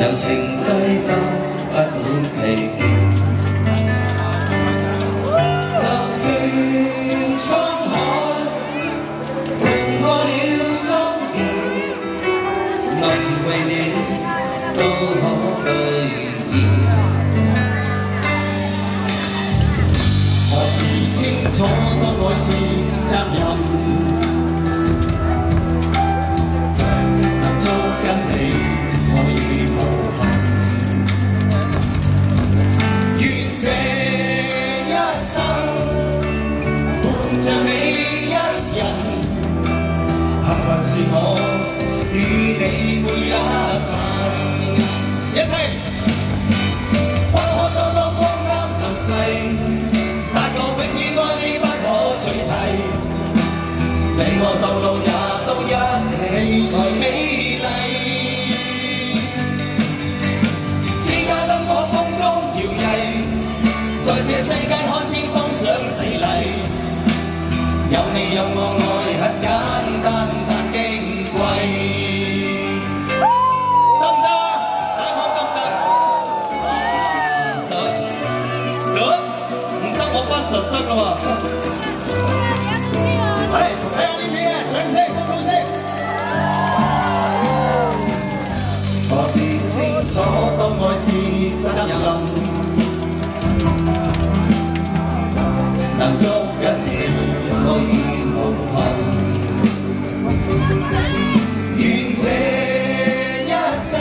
柔情對白不會疲倦。就算滄海換過了桑田，愛為你都可兌現。何時清楚當愛是責任？是我與你每一晚，一切不可阻擋光陰流逝，但我永遠愛你不可取替。你我道路也都一起才美麗。千家燈火風中搖曳，在這世界看邊方想死禮。有你有我愛很簡單。實得啦喎！係睇下呢邊嘅掌聲，歡呼聲。何時清楚當愛是責任，能捉緊你我已無憾。願這一生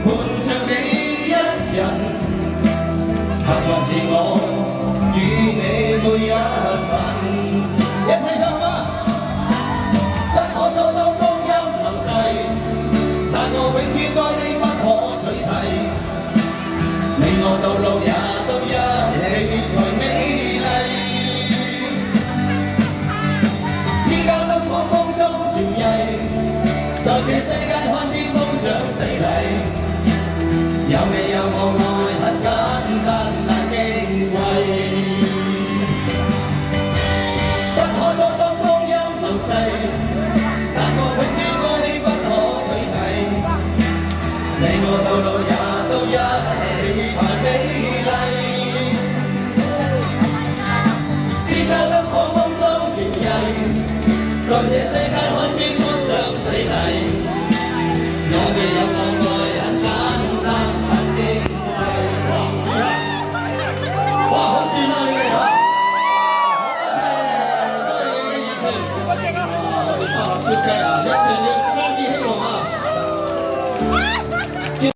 伴着你一人，幸運是我。與你每一晚，一齊唱啊！不可阻擋光陰流逝，但我永遠愛你不可取替。你我道路也都一起才美麗。千家燈火風中搖曳，在這世界看邊方想死禮。有你有我愛很簡單，但矜貴。但我永遠愛你不可取替，你我道路也都一起才美麗。千家燈火風中搖曳，在這世界看邊方想死禮。有你有我愛很簡單，很矜貴。哇！好掂啊你哋嚇！設計啊，一定要。